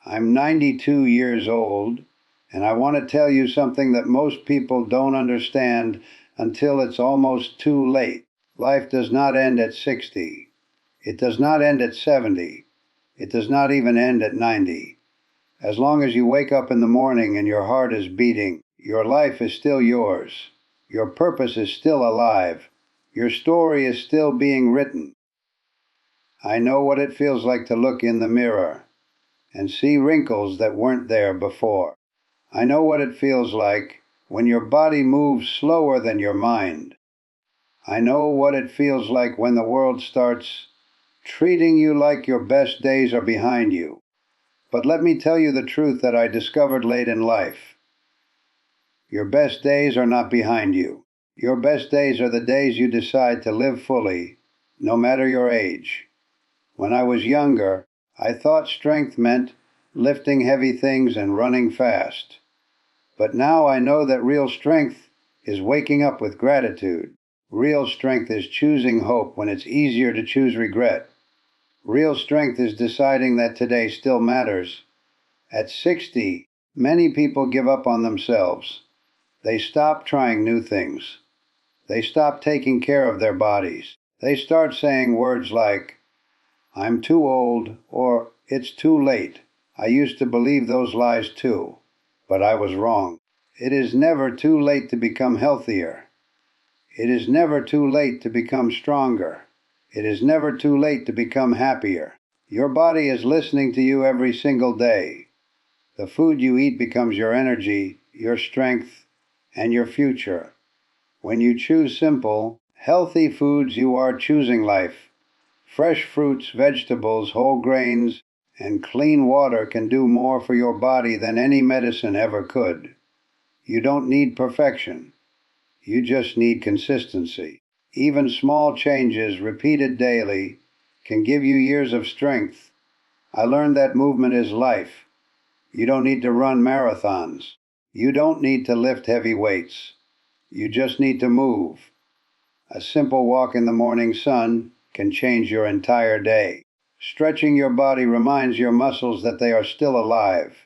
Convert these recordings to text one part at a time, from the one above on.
I'm 92 years old, and I want to tell you something that most people don't understand until it's almost too late. Life does not end at 60. It does not end at 70. It does not even end at 90. As long as you wake up in the morning and your heart is beating, your life is still yours. Your purpose is still alive. Your story is still being written. I know what it feels like to look in the mirror and see wrinkles that weren't there before. I know what it feels like when your body moves slower than your mind. I know what it feels like when the world starts treating you like your best days are behind you. But let me tell you the truth that I discovered late in life. Your best days are not behind you. Your best days are the days you decide to live fully, no matter your age. When I was younger, I thought strength meant lifting heavy things and running fast. But now I know that real strength is waking up with gratitude. Real strength is choosing hope when it's easier to choose regret. Real strength is deciding that today still matters. At 60, many people give up on themselves. They stop trying new things. They stop taking care of their bodies. They start saying words like, "I'm too old," or "It's too late." I used to believe those lies too, but I was wrong. It is never too late to become healthier. It is never too late to become stronger. It is never too late to become happier. Your body is listening to you every single day. The food you eat becomes your energy, your strength, and your future. When you choose simple, healthy foods, you are choosing life. Fresh fruits, vegetables, whole grains, and clean water can do more for your body than any medicine ever could. You don't need perfection. You just need consistency. Even small changes repeated daily can give you years of strength. I learned that movement is life. You don't need to run marathons. You don't need to lift heavy weights. You just need to move. A simple walk in the morning sun can change your entire day. Stretching your body reminds your muscles that they are still alive.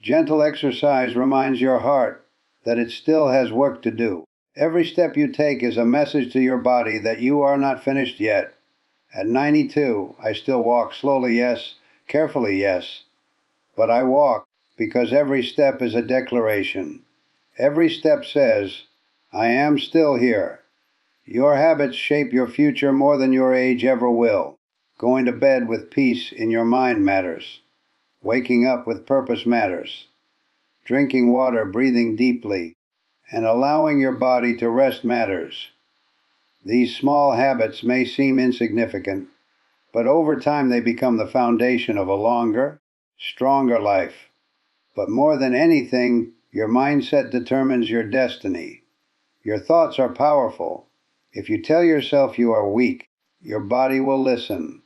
Gentle exercise reminds your heart that it still has work to do. Every step you take is a message to your body that you are not finished yet. At 92, I still walk slowly, yes, carefully, yes. But I walk because every step is a declaration. Every step says, "I am still here." Your habits shape your future more than your age ever will. Going to bed with peace in your mind matters. Waking up with purpose matters. Drinking water, breathing deeply, and allowing your body to rest matters. These small habits may seem insignificant, but over time they become the foundation of a longer, stronger life. But more than anything, your mindset determines your destiny. Your thoughts are powerful. If you tell yourself you are weak, your body will listen.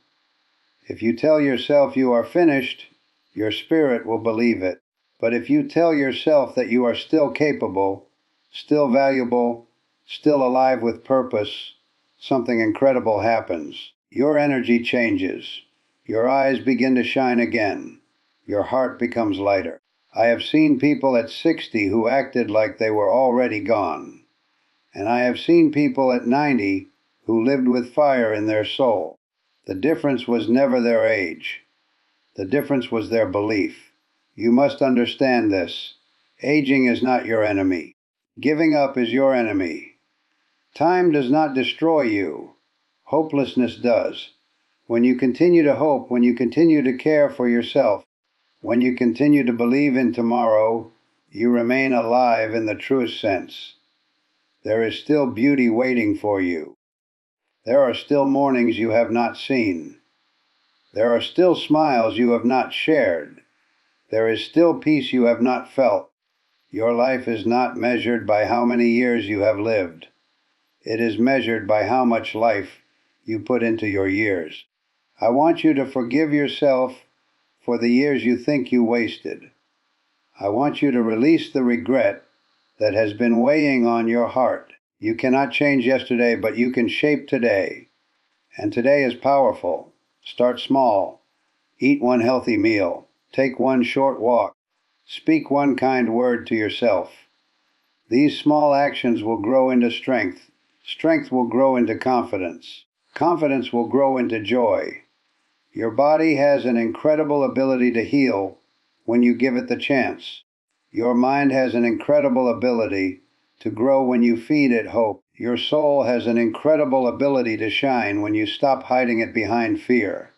If you tell yourself you are finished, your spirit will believe it. But if you tell yourself that you are still capable, still valuable, still alive with purpose, something incredible happens. Your energy changes. Your eyes begin to shine again. Your heart becomes lighter. I have seen people at 60 who acted like they were already gone. And I have seen people at 90 who lived with fire in their soul. The difference was never their age. The difference was their belief. You must understand this. Aging is not your enemy. Giving up is your enemy. Time does not destroy you. Hopelessness does. When you continue to hope, when you continue to care for yourself, when you continue to believe in tomorrow, you remain alive in the truest sense. There is still beauty waiting for you. There are still mornings you have not seen. There are still smiles you have not shared. There is still peace you have not felt. Your life is not measured by how many years you have lived. It is measured by how much life you put into your years. I want you to forgive yourself for the years you think you wasted. I want you to release the regret that has been weighing on your heart. You cannot change yesterday, but you can shape today. And today is powerful. Start small. Eat one healthy meal. Take one short walk. Speak one kind word to yourself. These small actions will grow into strength. Strength will grow into confidence. Confidence will grow into joy. Your body has an incredible ability to heal when you give it the chance. Your mind has an incredible ability to grow when you feed it hope. Your soul has an incredible ability to shine when you stop hiding it behind fear.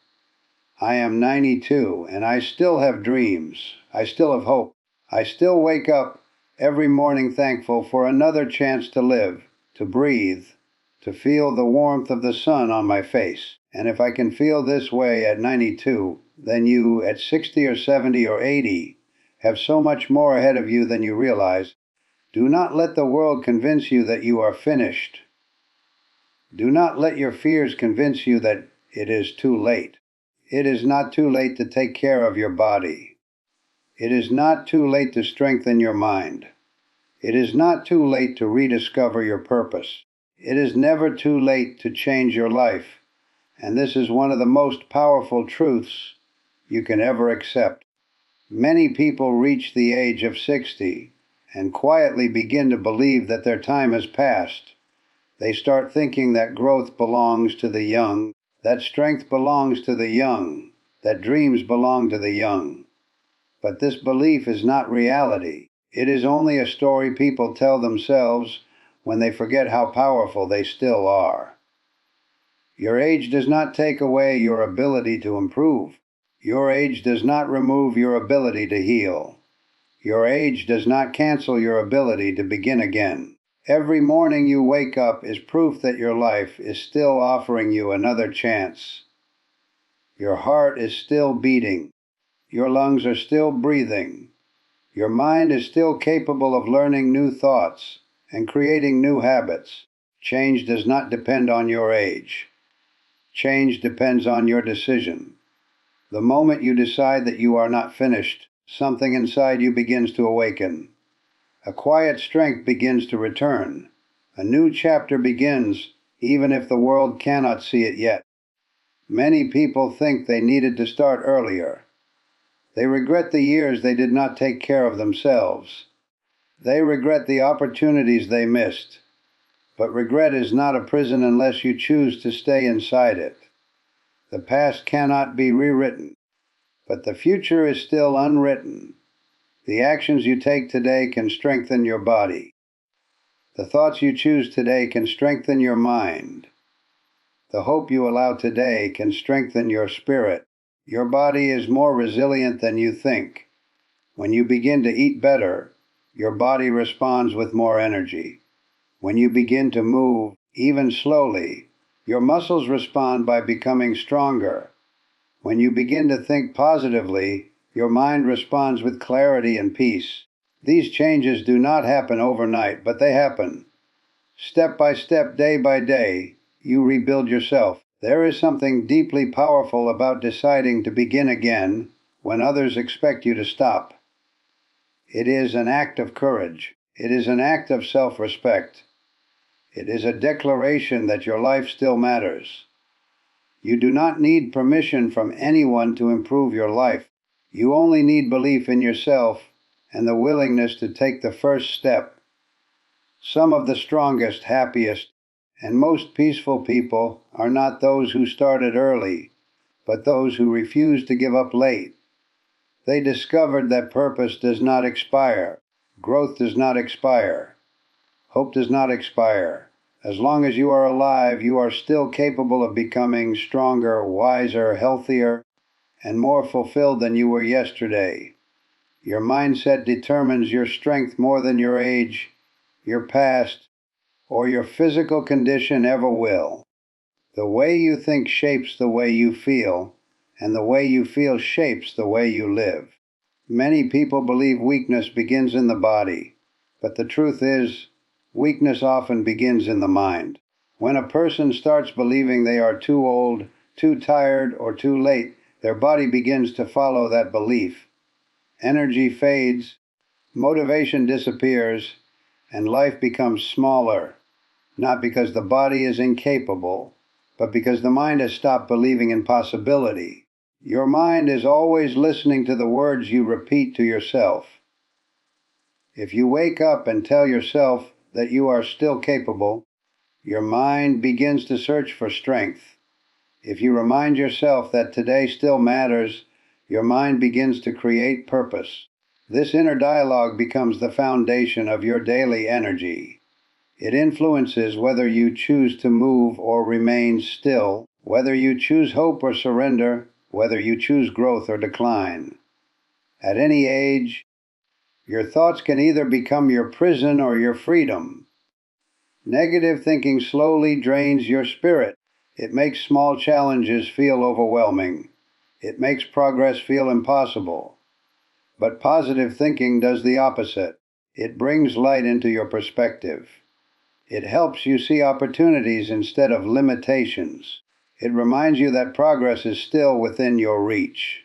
I am 92 and I still have dreams. I still have hope. I still wake up every morning thankful for another chance to live, to breathe, to feel the warmth of the sun on my face. And if I can feel this way at 92, then you at 60 or 70 or 80 have so much more ahead of you than you realize. Do not let the world convince you that you are finished. Do not let your fears convince you that it is too late. It is not too late to take care of your body. It is not too late to strengthen your mind. It is not too late to rediscover your purpose. It is never too late to change your life. And this is one of the most powerful truths you can ever accept. Many people reach the age of 60 and quietly begin to believe that their time has passed. They start thinking that growth belongs to the young, that strength belongs to the young, that dreams belong to the young. But this belief is not reality. It is only a story people tell themselves when they forget how powerful they still are. Your age does not take away your ability to improve. Your age does not remove your ability to heal. Your age does not cancel your ability to begin again. Every morning you wake up is proof that your life is still offering you another chance. Your heart is still beating. Your lungs are still breathing. Your mind is still capable of learning new thoughts and creating new habits. Change does not depend on your age. Change depends on your decision. The moment you decide that you are not finished, something inside you begins to awaken. A quiet strength begins to return. A new chapter begins, even if the world cannot see it yet. Many people think they needed to start earlier. They regret the years they did not take care of themselves. They regret the opportunities they missed. But regret is not a prison unless you choose to stay inside it. The past cannot be rewritten, but the future is still unwritten. The actions you take today can strengthen your body. The thoughts you choose today can strengthen your mind. The hope you allow today can strengthen your spirit. Your body is more resilient than you think. When you begin to eat better, your body responds with more energy. When you begin to move, even slowly, your muscles respond by becoming stronger. When you begin to think positively, your mind responds with clarity and peace. These changes do not happen overnight, but they happen. Step by step, day by day, you rebuild yourself. There is something deeply powerful about deciding to begin again when others expect you to stop. It is an act of courage. It is an act of self-respect. It is a declaration that your life still matters. You do not need permission from anyone to improve your life. You only need belief in yourself and the willingness to take the first step. Some of the strongest, happiest, and most peaceful people are not those who started early, but those who refused to give up late. They discovered that purpose does not expire. Growth does not expire. Hope does not expire. As long as you are alive, you are still capable of becoming stronger, wiser, healthier, and more fulfilled than you were yesterday. Your mindset determines your strength more than your age, your past, or your physical condition ever will. The way you think shapes the way you feel, and the way you feel shapes the way you live. Many people believe weakness begins in the body, but the truth is, weakness often begins in the mind. When a person starts believing they are too old, too tired, or too late, their body begins to follow that belief. Energy fades, motivation disappears, and life becomes smaller, not because the body is incapable, but because the mind has stopped believing in possibility. Your mind is always listening to the words you repeat to yourself. If you wake up and tell yourself that you are still capable, your mind begins to search for strength. If you remind yourself that today still matters, your mind begins to create purpose. This inner dialogue becomes the foundation of your daily energy. It influences whether you choose to move or remain still, whether you choose hope or surrender, whether you choose growth or decline. At any age, your thoughts can either become your prison or your freedom. Negative thinking slowly drains your spirit. It makes small challenges feel overwhelming. It makes progress feel impossible. But positive thinking does the opposite. It brings light into your perspective. It helps you see opportunities instead of limitations. It reminds you that progress is still within your reach.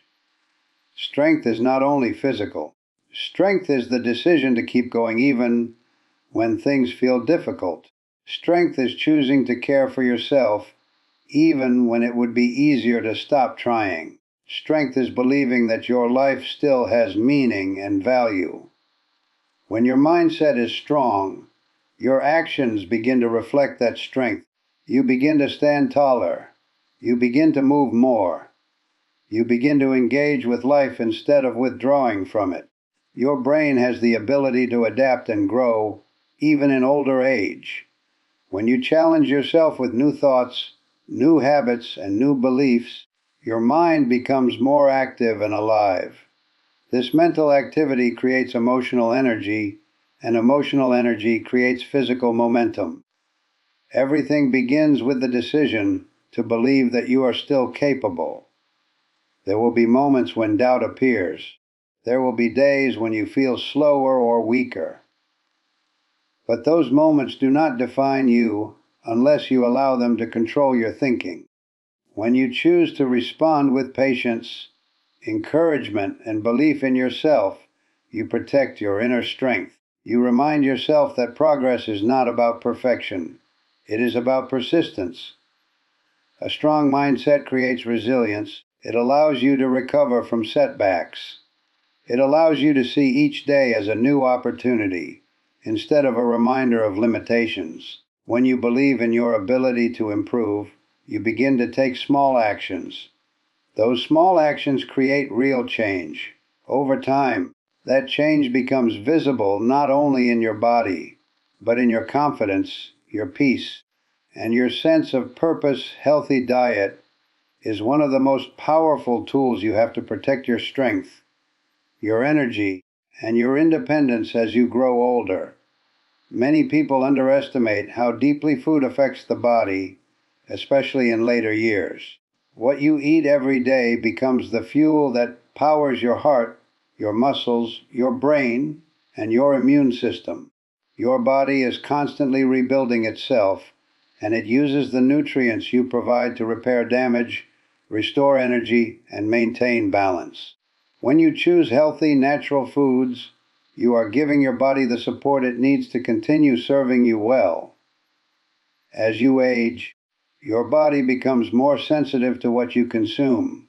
Strength is not only physical. Strength is the decision to keep going even when things feel difficult. Strength is choosing to care for yourself even when it would be easier to stop trying. Strength is believing that your life still has meaning and value. When your mindset is strong, your actions begin to reflect that strength. You begin to stand taller. You begin to move more. You begin to engage with life instead of withdrawing from it. Your brain has the ability to adapt and grow, even in older age. When you challenge yourself with new thoughts, new habits, and new beliefs, your mind becomes more active and alive. This mental activity creates emotional energy, and emotional energy creates physical momentum. Everything begins with the decision to believe that you are still capable. There will be moments when doubt appears. There will be days when you feel slower or weaker. But those moments do not define you unless you allow them to control your thinking. When you choose to respond with patience, encouragement, and belief in yourself, you protect your inner strength. You remind yourself that progress is not about perfection. It is about persistence. A strong mindset creates resilience. It allows you to recover from setbacks. It allows you to see each day as a new opportunity instead of a reminder of limitations. When you believe in your ability to improve, you begin to take small actions. Those small actions create real change. Over time, that change becomes visible not only in your body, but in your confidence, your peace, and your sense of purpose. Healthy diet is one of the most powerful tools you have to protect your strength, your energy, and your independence as you grow older. Many people underestimate how deeply food affects the body, especially in later years. What you eat every day becomes the fuel that powers your heart, your muscles, your brain, and your immune system. Your body is constantly rebuilding itself, and it uses the nutrients you provide to repair damage, restore energy, and maintain balance. When you choose healthy, natural foods, you are giving your body the support it needs to continue serving you well. As you age, your body becomes more sensitive to what you consume.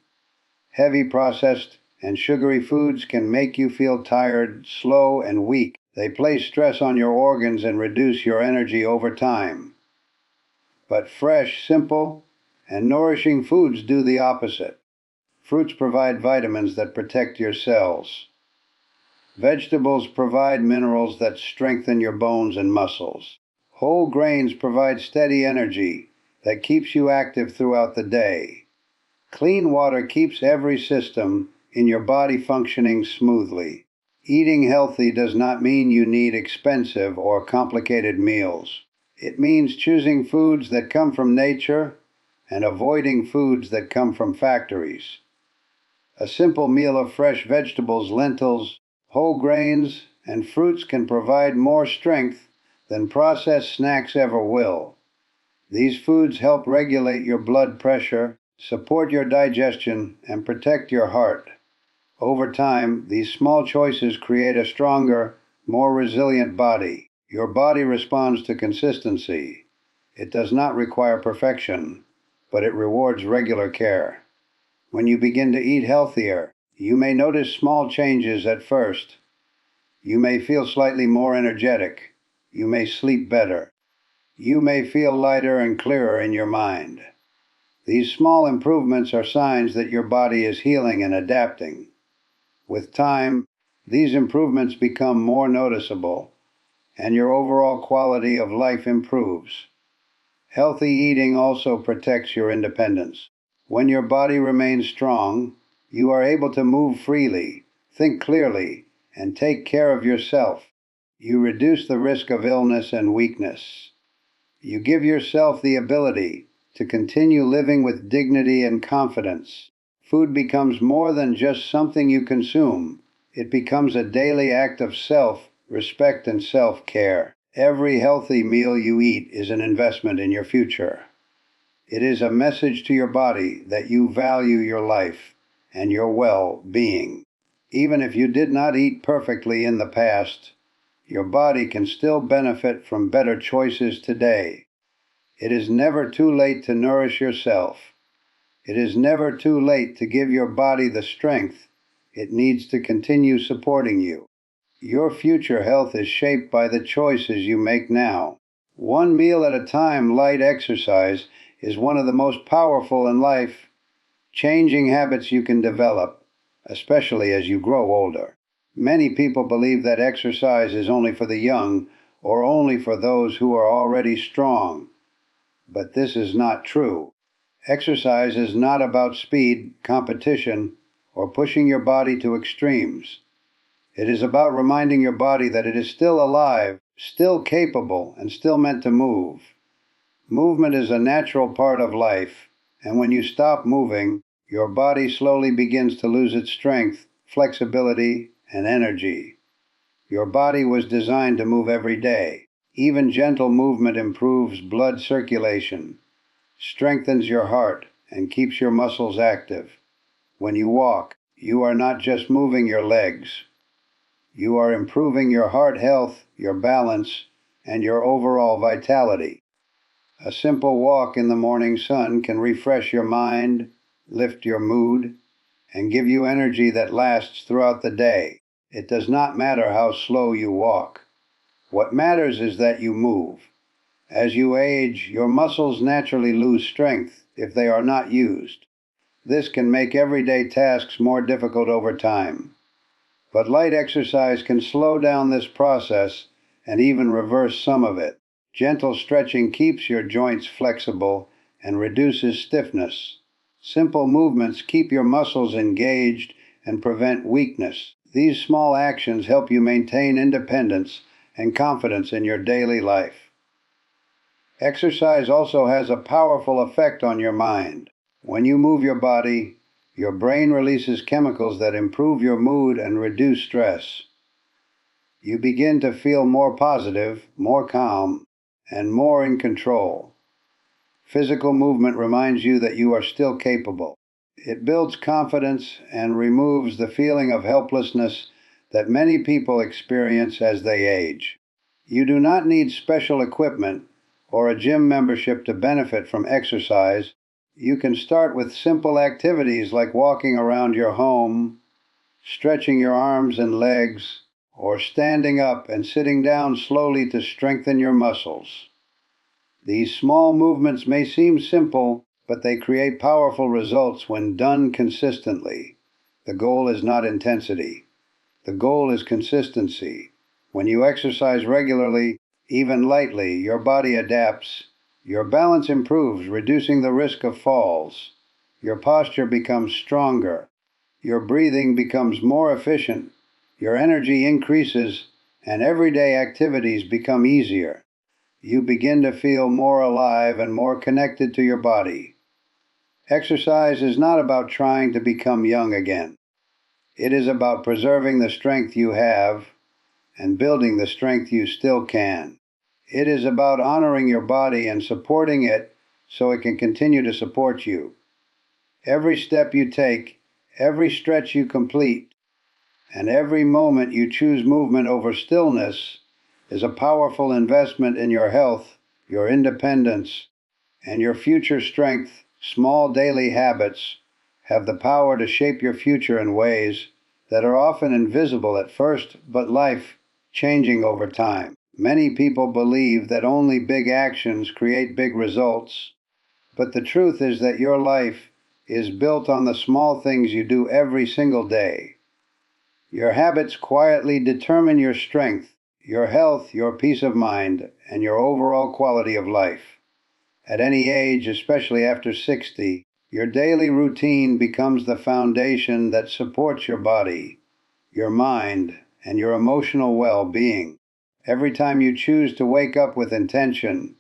Heavy processed and sugary foods can make you feel tired, slow, and weak. They place stress on your organs and reduce your energy over time. But fresh, simple, and nourishing foods do the opposite. Fruits provide vitamins that protect your cells. Vegetables provide minerals that strengthen your bones and muscles. Whole grains provide steady energy that keeps you active throughout the day. Clean water keeps every system in your body functioning smoothly. Eating healthy does not mean you need expensive or complicated meals. It means choosing foods that come from nature and avoiding foods that come from factories. A simple meal of fresh vegetables, lentils, whole grains, and fruits can provide more strength than processed snacks ever will. These foods help regulate your blood pressure, support your digestion, and protect your heart. Over time, these small choices create a stronger, more resilient body. Your body responds to consistency. It does not require perfection, but it rewards regular care. When you begin to eat healthier, you may notice small changes at first. You may feel slightly more energetic. You may sleep better. You may feel lighter and clearer in your mind. These small improvements are signs that your body is healing and adapting. With time, these improvements become more noticeable, and your overall quality of life improves. Healthy eating also protects your independence. When your body remains strong, you are able to move freely, think clearly, and take care of yourself. You reduce the risk of illness and weakness. You give yourself the ability to continue living with dignity and confidence. Food becomes more than just something you consume. It becomes a daily act of self-respect and self-care. Every healthy meal you eat is an investment in your future. It is a message to your body that you value your life and your well-being. Even if you did not eat perfectly in the past, your body can still benefit from better choices today. It is never too late to nourish yourself. It is never too late to give your body the strength it needs to continue supporting you. Your future health is shaped by the choices you make now. One meal at a time, light exercise is one of the most powerful in life changing habits you can develop, especially as you grow older. Many people believe that exercise is only for the young or only for those who are already strong. But this is not true. Exercise is not about speed, competition, or pushing your body to extremes. It is about reminding your body that it is still alive, still capable, and still meant to move. Movement is a natural part of life, and when you stop moving, your body slowly begins to lose its strength, flexibility, and energy. Your body was designed to move every day. Even gentle movement improves blood circulation, strengthens your heart, and keeps your muscles active. When you walk, you are not just moving your legs. You are improving your heart health, your balance, and your overall vitality. A simple walk in the morning sun can refresh your mind, lift your mood, and give you energy that lasts throughout the day. It does not matter how slow you walk. What matters is that you move. As you age, your muscles naturally lose strength if they are not used. This can make everyday tasks more difficult over time. But light exercise can slow down this process and even reverse some of it. Gentle stretching keeps your joints flexible and reduces stiffness. Simple movements keep your muscles engaged and prevent weakness. These small actions help you maintain independence and confidence in your daily life. Exercise also has a powerful effect on your mind. When you move your body, your brain releases chemicals that improve your mood and reduce stress. You begin to feel more positive, more calm, and more in control. Physical movement reminds you that you are still capable. It builds confidence and removes the feeling of helplessness that many people experience as they age. You do not need special equipment or a gym membership to benefit from exercise. You can start with simple activities like walking around your home, stretching your arms and legs, or standing up and sitting down slowly to strengthen your muscles. These small movements may seem simple, but they create powerful results when done consistently. The goal is not intensity. The goal is consistency. When you exercise regularly, even lightly, your body adapts. Your balance improves, reducing the risk of falls. Your posture becomes stronger. Your breathing becomes more efficient. Your energy increases, and everyday activities become easier. You begin to feel more alive and more connected to your body. Exercise is not about trying to become young again. It is about preserving the strength you have and building the strength you still can. It is about honoring your body and supporting it so it can continue to support you. Every step you take, every stretch you complete, and every moment you choose movement over stillness is a powerful investment in your health, your independence, and your future strength. Small daily habits have the power to shape your future in ways that are often invisible at first, but life-changing over time. Many people believe that only big actions create big results, but the truth is that your life is built on the small things you do every single day. Your habits quietly determine your strength, your health, your peace of mind, and your overall quality of life. At any age, especially after 60, your daily routine becomes the foundation that supports your body, your mind, and your emotional well-being. Every time you choose to wake up with intention,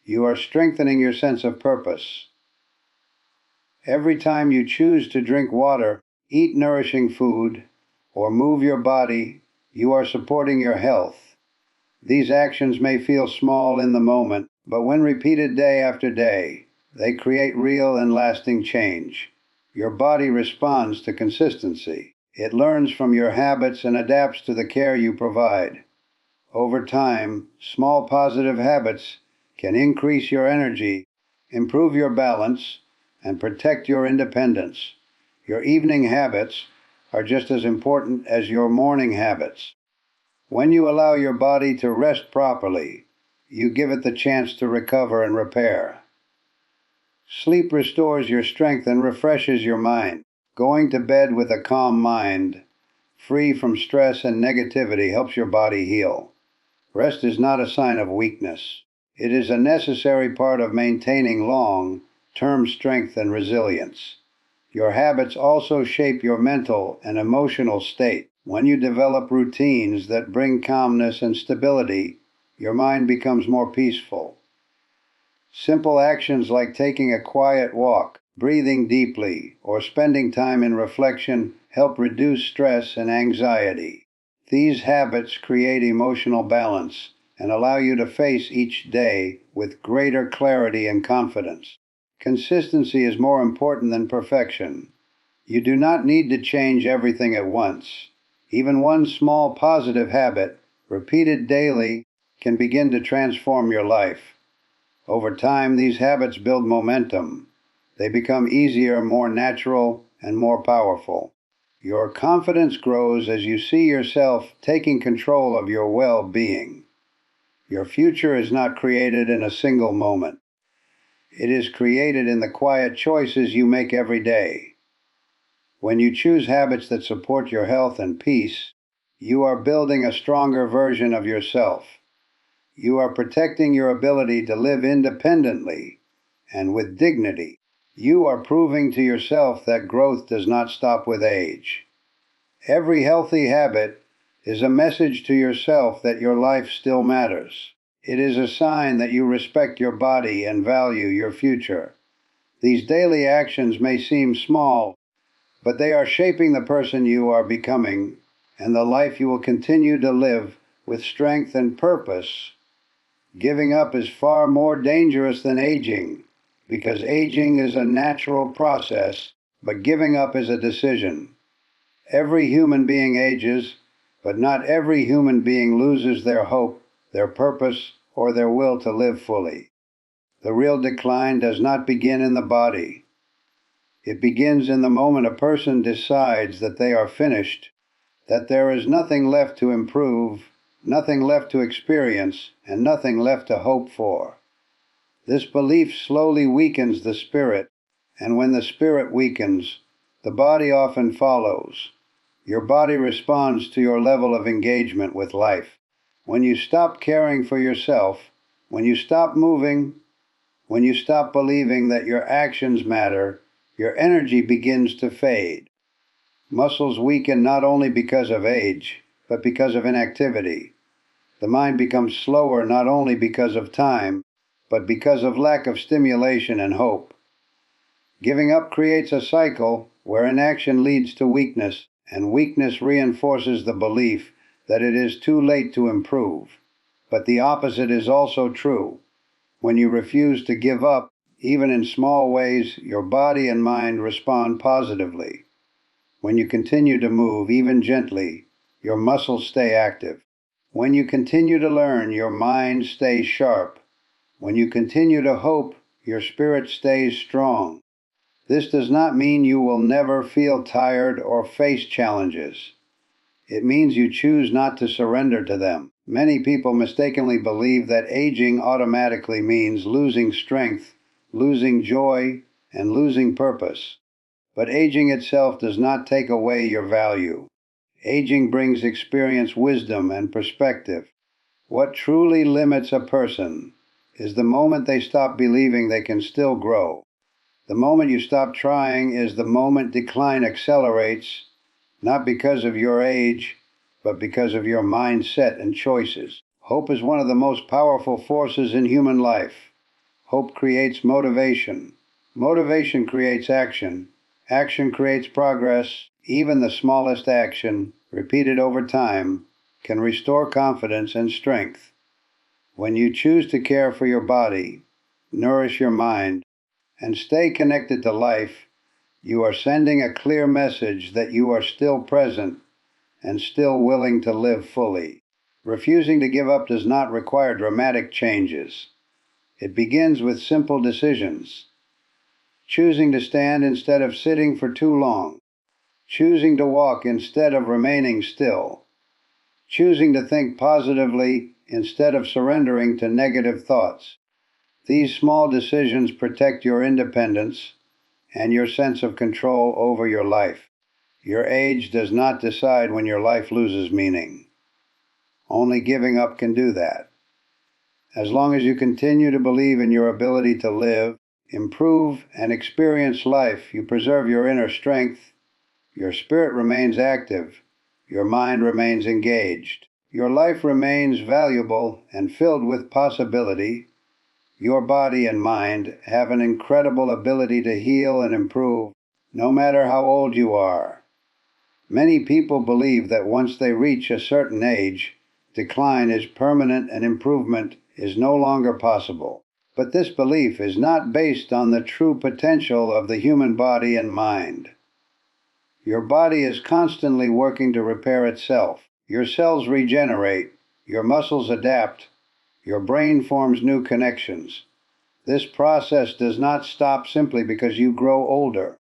you are strengthening your sense of purpose. Every time you choose to drink water, eat nourishing food, or move your body, you are supporting your health. These actions may feel small in the moment, but when repeated day after day, they create real and lasting change. Your body responds to consistency. It learns from your habits and adapts to the care you provide. Over time, small positive habits can increase your energy, improve your balance, and protect your independence. Your evening habits are just as important as your morning habits. When you allow your body to rest properly, you give it the chance to recover and repair. Sleep restores your strength and refreshes your mind. Going to bed with a calm mind, free from stress and negativity, helps your body heal. Rest is not a sign of weakness. It is a necessary part of maintaining long-term strength and resilience. Your habits also shape your mental and emotional state. When you develop routines that bring calmness and stability, your mind becomes more peaceful. Simple actions like taking a quiet walk, breathing deeply, or spending time in reflection help reduce stress and anxiety. These habits create emotional balance and allow you to face each day with greater clarity and confidence. Consistency is more important than perfection. You do not need to change everything at once. Even one small positive habit, repeated daily, can begin to transform your life. Over time, these habits build momentum. They become easier, more natural, and more powerful. Your confidence grows as you see yourself taking control of your well-being. Your future is not created in a single moment. It is created in the quiet choices you make every day. When you choose habits that support your health and peace, you are building a stronger version of yourself. You are protecting your ability to live independently and with dignity. You are proving to yourself that growth does not stop with age. Every healthy habit is a message to yourself that your life still matters. It is a sign that you respect your body and value your future. These daily actions may seem small, but they are shaping the person you are becoming and the life you will continue to live with strength and purpose. Giving up is far more dangerous than aging, because aging is a natural process, but giving up is a decision. Every human being ages, but not every human being loses their hope, their purpose, or their will to live fully. The real decline does not begin in the body. It begins in the moment a person decides that they are finished, that there is nothing left to improve, nothing left to experience, and nothing left to hope for. This belief slowly weakens the spirit, and when the spirit weakens, the body often follows. Your body responds to your level of engagement with life. When you stop caring for yourself, when you stop moving, when you stop believing that your actions matter, your energy begins to fade. Muscles weaken not only because of age, but because of inactivity. The mind becomes slower not only because of time, but because of lack of stimulation and hope. Giving up creates a cycle where inaction leads to weakness, and weakness reinforces the belief that it is too late to improve. But the opposite is also true. When you refuse to give up, even in small ways, your body and mind respond positively. When you continue to move, even gently, your muscles stay active. When you continue to learn, your mind stays sharp. When you continue to hope, your spirit stays strong. This does not mean you will never feel tired or face challenges. It means you choose not to surrender to them. Many people mistakenly believe that aging automatically means losing strength, losing joy, and losing purpose. But aging itself does not take away your value. Aging brings experience, wisdom, and perspective. What truly limits a person is the moment they stop believing they can still grow. The moment you stop trying is the moment decline accelerates, not because of your age, but because of your mindset and choices. Hope is one of the most powerful forces in human life. Hope creates motivation. Motivation creates action. Action creates progress. Even the smallest action, repeated over time, can restore confidence and strength. When you choose to care for your body, nourish your mind, and stay connected to life, you are sending a clear message that you are still present and still willing to live fully. Refusing to give up does not require dramatic changes. It begins with simple decisions. Choosing to stand instead of sitting for too long. Choosing to walk instead of remaining still. Choosing to think positively instead of surrendering to negative thoughts. These small decisions protect your independence and your sense of control over your life. Your age does not decide when your life loses meaning. Only giving up can do that. As long as you continue to believe in your ability to live, improve, and experience life, you preserve your inner strength, your spirit remains active, your mind remains engaged, your life remains valuable and filled with possibility. Your body and mind have an incredible ability to heal and improve, no matter how old you are. Many people believe that once they reach a certain age, decline is permanent and improvement is no longer possible. But this belief is not based on the true potential of the human body and mind. Your body is constantly working to repair itself. Your cells regenerate, your muscles adapt, your brain forms new connections. This process does not stop simply because you grow older.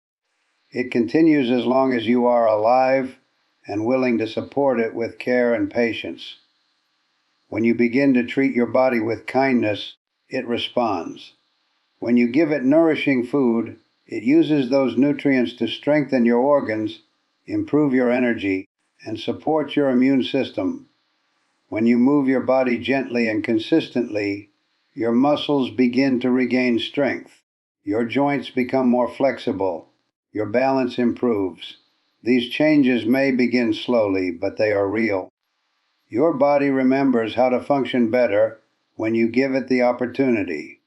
It continues as long as you are alive and willing to support it with care and patience. When you begin to treat your body with kindness, it responds. When you give it nourishing food, it uses those nutrients to strengthen your organs, improve your energy, and support your immune system. When you move your body gently and consistently, your muscles begin to regain strength. Your joints become more flexible. Your balance improves. These changes may begin slowly, but they are real. Your body remembers how to function better when you give it the opportunity.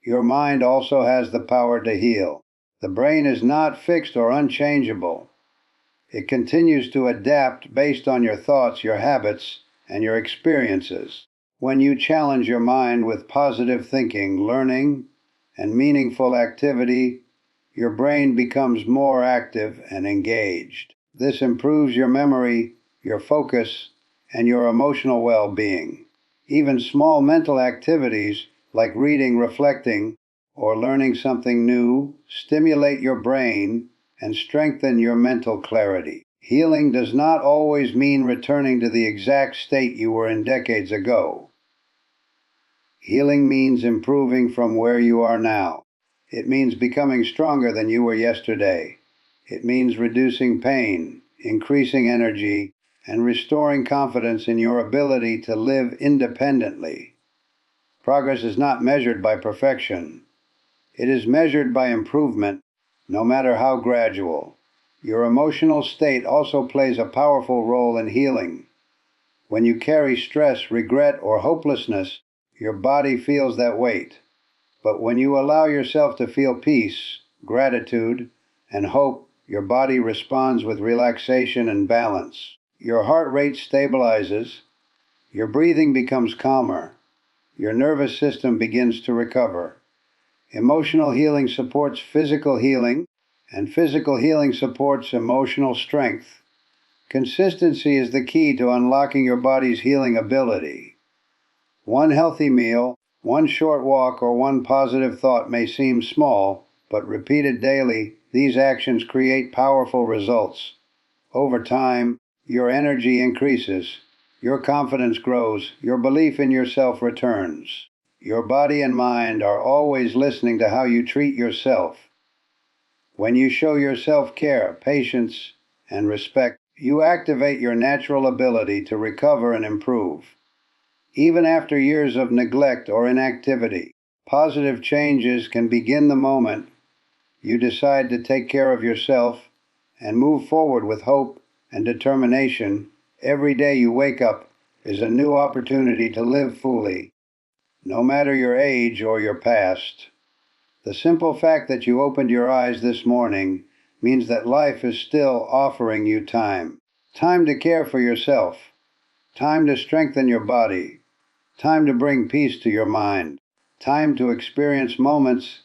Your mind also has the power to heal. The brain is not fixed or unchangeable. It continues to adapt based on your thoughts, your habits, and your experiences. When you challenge your mind with positive thinking, learning, and meaningful activity, your brain becomes more active and engaged. This improves your memory, your focus, and your emotional well-being. Even small mental activities like reading, reflecting, or learning something new stimulate your brain and strengthen your mental clarity. Healing does not always mean returning to the exact state you were in decades ago. Healing means improving from where you are now. It means becoming stronger than you were yesterday. It means reducing pain, increasing energy, and restoring confidence in your ability to live independently. Progress is not measured by perfection. It is measured by improvement, no matter how gradual. Your emotional state also plays a powerful role in healing. When you carry stress, regret, or hopelessness, your body feels that weight. But when you allow yourself to feel peace, gratitude, and hope, your body responds with relaxation and balance. Your heart rate stabilizes, your breathing becomes calmer, your nervous system begins to recover. Emotional healing supports physical healing, and physical healing supports emotional strength. Consistency is the key to unlocking your body's healing ability. One healthy meal, one short walk, or one positive thought may seem small, but repeated daily, These actions create powerful results. Over time, your energy increases, your confidence grows, your belief in yourself returns. Your body and mind are always listening to how you treat yourself. When you show yourself care, patience, and respect, you activate your natural ability to recover and improve. Even after years of neglect or inactivity, positive changes can begin the moment you decide to take care of yourself and move forward with hope and determination. Every day you wake up is a new opportunity to live fully, no matter your age or your past. The simple fact that you opened your eyes this morning means that life is still offering you time. Time to care for yourself. Time to strengthen your body. Time to bring peace to your mind. Time to experience moments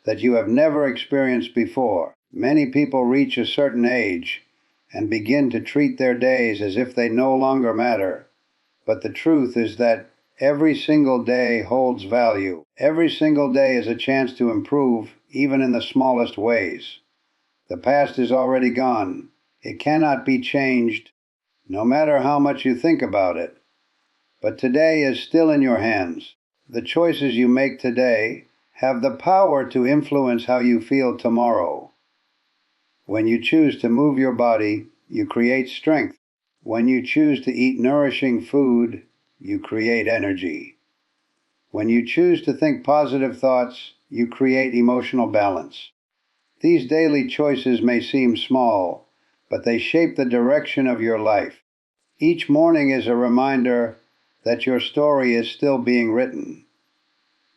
that you have never experienced before. Many people reach a certain age and begin to treat their days as if they no longer matter. But the truth is that every single day holds value. Every single day is a chance to improve, even in the smallest ways. The past is already gone. It cannot be changed, no matter how much you think about it. But today is still in your hands. The choices you make today have the power to influence how you feel tomorrow. When you choose to move your body, you create strength. When you choose to eat nourishing food, you create energy. When you choose to think positive thoughts, you create emotional balance. These daily choices may seem small, but they shape the direction of your life. Each morning is a reminder that your story is still being written.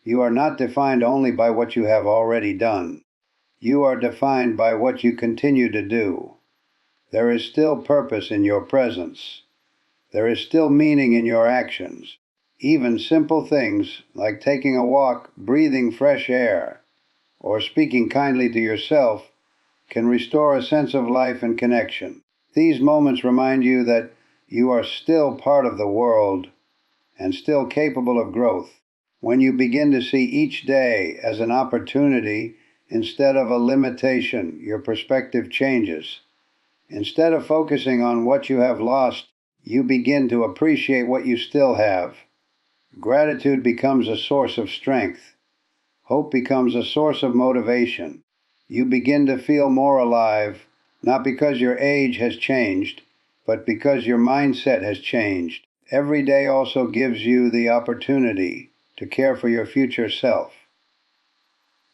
You are not defined only by what you have already done. You are defined by what you continue to do. There is still purpose in your presence. There is still meaning in your actions. Even simple things like taking a walk, breathing fresh air, or speaking kindly to yourself can restore a sense of life and connection. These moments remind you that you are still part of the world and still capable of growth. When you begin to see each day as an opportunity instead of a limitation, your perspective changes. Instead of focusing on what you have lost, you begin to appreciate what you still have. Gratitude becomes a source of strength. Hope becomes a source of motivation. You begin to feel more alive, not because your age has changed, but because your mindset has changed. Every day also gives you the opportunity to care for your future self.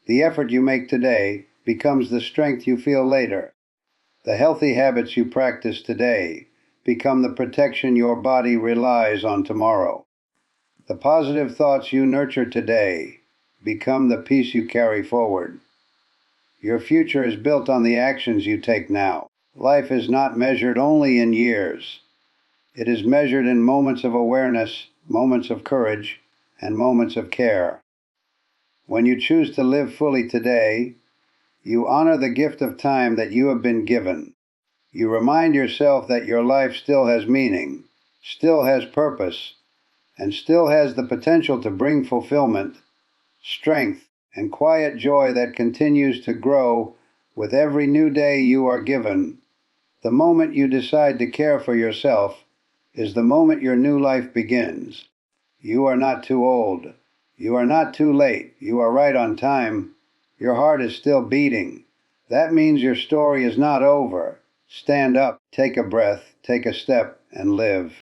The effort you make today becomes the strength you feel later. The healthy habits you practice today become the protection your body relies on tomorrow. The positive thoughts you nurture today become the peace you carry forward. Your future is built on the actions you take now. Life is not measured only in years. It is measured in moments of awareness, moments of courage, and moments of care. When you choose to live fully today, you honor the gift of time that you have been given. You remind yourself that your life still has meaning, still has purpose, and still has the potential to bring fulfillment, strength, and quiet joy that continues to grow with every new day you are given. The moment you decide to care for yourself is the moment your new life begins. You are not too old. You are not too late. You are right on time. Your heart is still beating. That means your story is not over. Stand up, take a breath, take a step, and live.